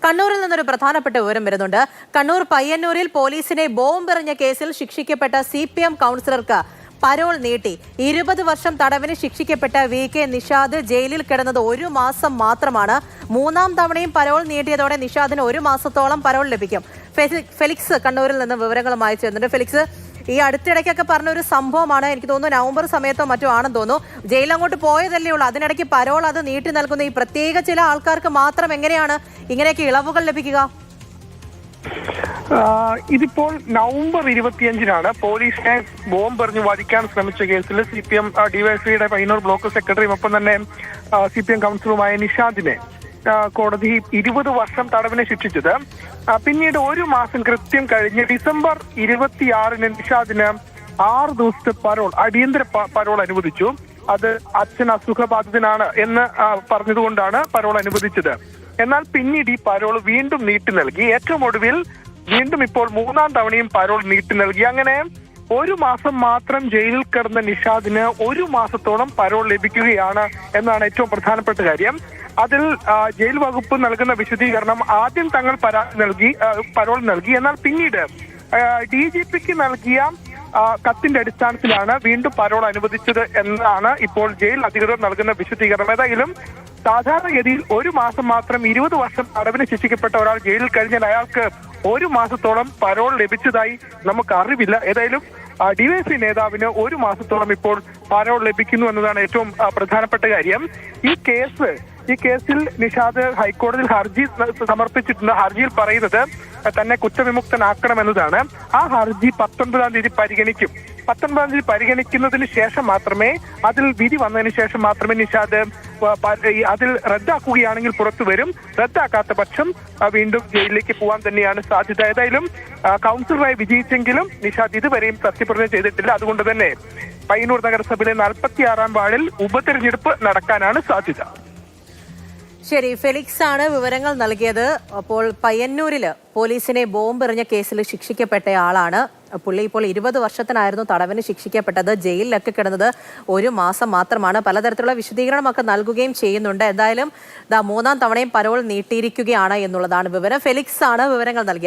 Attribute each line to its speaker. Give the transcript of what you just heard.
Speaker 1: കണ്ണൂരിൽ നിന്നൊരു പ്രധാനപ്പെട്ട വിവരം വരുന്നുണ്ട്. കണ്ണൂർ പയ്യന്നൂരിൽ പോലീസിനെ ബോംബെറിഞ്ഞ കേസിൽ ശിക്ഷിക്കപ്പെട്ട CPM കൗൺസിലർക്ക് പരോൾ നീട്ടി. 20 വർഷം തടവിന് ശിക്ഷിക്കപ്പെട്ട VK നിഷാദ് ജയിലിൽ കിടന്നത് 1 മാസം മാത്രമാണ്. 3ാം തവണയും പരോൾ നീട്ടിയതോടെ നിഷാദിന് 1 മാസത്തോളം പരോൾ ലഭിക്കും. ഫെലിക്സ് കണ്ണൂരിൽ നിന്ന് വിവരങ്ങളുമായി ചേർന്നുണ്ട്. ഫെലിക്സ്, ഈ അടുത്തിടയ്ക്കൊക്കെ പറഞ്ഞ ഒരു സംഭവമാണ്, എനിക്ക് തോന്നുന്നു നവംബർ സമയത്തോ മറ്റോ ആണെന്ന് തോന്നുന്നു. ജയിലിൽ അങ്ങോട്ട് പോയതല്ലേ ഉള്ളൂ, അതിനിടയ്ക്ക് പരോൾ അത് നീട്ടി നൽകുന്ന ഈ പ്രത്യേക ചില ആൾക്കാർക്ക് മാത്രം എങ്ങനെയാണ് ഇങ്ങനെയൊക്കെ ഇളവുകൾ ലഭിക്കുക?
Speaker 2: ഇതിപ്പോൾ നവംബർ 25-നാണ് പോലീസിനെ ബോംബെറിഞ്ഞ് വധിക്കാൻ ശ്രമിച്ച കേസിൽ CPM ഡിവൈഎസ്പിയുടെ പയ്യന്നൂർ ബ്ലോക്ക് സെക്രട്ടറിയും ഒപ്പം തന്നെ CPM കൗൺസിലറുമായ നിഷാദിനെ കോടതി 20 വർഷം തടവിന് ശിക്ഷിച്ചത്. പിന്നീട് 1 മാസം കൃത്യം കഴിഞ്ഞ് ഡിസംബർ 26-ന് നിഷാദിന് 6 ദിവസത്തെ പരോൾ, അടിയന്തര പരോൾ അനുവദിച്ചു. അത് അച്ഛൻ അസുഖബാധിതനാണ് എന്ന് പറഞ്ഞതുകൊണ്ടാണ് പരോൾ അനുവദിച്ചത്. എന്നാൽ പിന്നീട് ഈ പരോൾ വീണ്ടും നീട്ടി നൽകി. ഏറ്റവും ഒടുവിൽ വീണ്ടും ഇപ്പോൾ 3ാം തവണയും പരോൾ നീട്ടി നൽകി. അങ്ങനെ 1 മാസം മാത്രം ജയിലിൽ കിടന്ന നിഷാദിന് 1 മാസത്തോളം പരോൾ ലഭിക്കുകയാണ് എന്നാണ് ഏറ്റവും പ്രധാനപ്പെട്ട കാര്യം. അതിൽ ജയിൽ വകുപ്പ് നൽകുന്ന വിശദീകരണം, ആദ്യം തങ്ങൾ പരോൾ നൽകി, എന്നാൽ പിന്നീട് DGPക്ക് നൽകിയ കത്തിന്റെ അടിസ്ഥാനത്തിലാണ് വീണ്ടും പരോൾ അനുവദിച്ചത് എന്നാണ് ഇപ്പോൾ ജയിൽ അധികൃതർ നൽകുന്ന വിശദീകരണം. ഏതായാലും സാധാരണഗതിയിൽ 1 മാസം മാത്രം 20 വർഷം തടവിന് ശിക്ഷിക്കപ്പെട്ട ഒരാൾ ജയിലിൽ കഴിഞ്ഞാൽ അയാൾക്ക് 1 മാസത്തോളം പരോൾ ലഭിച്ചതായി നമുക്ക് അറിവില്ല. ഏതായാലും DYSP നേതാവിന് 1 മാസത്തോളം ഇപ്പോൾ പരോൾ ലഭിക്കുന്നു എന്നതാണ് ഏറ്റവും പ്രധാനപ്പെട്ട കാര്യം. ഈ കേസിൽ നിഷാദ് ഹൈക്കോടതിയിൽ ഹർജി സമർപ്പിച്ചിട്ടുണ്ട്. ഹർജിയിൽ പറയുന്നത് തന്നെ കുറ്റവിമുക്തനാക്കണമെന്നതാണ്. ആ ഹർജി 19-ാം തീയതി പരിഗണിക്കും. 19-ാം തീയതി പരിഗണിക്കുന്നതിന് ശേഷം മാത്രമേ, അതിൽ വിധി വന്നതിന് ശേഷം മാത്രമേ നിഷാദ് അതിൽ റദ്ദാക്കുകയാണെങ്കിൽ പുറത്തു വരും. റദ്ദാക്കാത്ത പക്ഷം വീണ്ടും ജയിലിലേക്ക് പോകാൻ തന്നെയാണ് സാധ്യത. ഏതായാലും കൗൺസിലറായി വിജയിച്ചെങ്കിലും നിഷാദ് ഇതുവരെയും സത്യപ്രതിജ്ഞ ചെയ്തിട്ടില്ല. അതുകൊണ്ട് തന്നെ പയ്യന്നൂർ നഗരസഭയിലെ 46-ാം വാർഡിൽ ഉപതെരഞ്ഞെടുപ്പ് നടക്കാനാണ് സാധ്യത.
Speaker 1: ശരി, ഫെലിക്സ് ആണ് വിവരങ്ങൾ നൽകിയത്. അപ്പോൾ പയ്യന്നൂരിൽ പോലീസിനെ ബോംബെറിഞ്ഞ കേസിൽ ശിക്ഷിക്കപ്പെട്ട ആളാണ്. പുള്ളി ഇപ്പോൾ 20 വർഷത്തിനായിരുന്നു തടവിന് ശിക്ഷിക്കപ്പെട്ടത്. ജയിലിലൊക്കെ കിടന്നത് 1 മാസം മാത്രമാണ്. പലതരത്തിലുള്ള വിശദീകരണമൊക്കെ നൽകുകയും ചെയ്യുന്നുണ്ട്. എന്തായാലും 3ാം തവണയും പരോൾ നീട്ടിയിരിക്കുകയാണ് എന്നുള്ളതാണ് വിവരം. ഫെലിക്സ് ആണ് വിവരങ്ങൾ നൽകിയത്.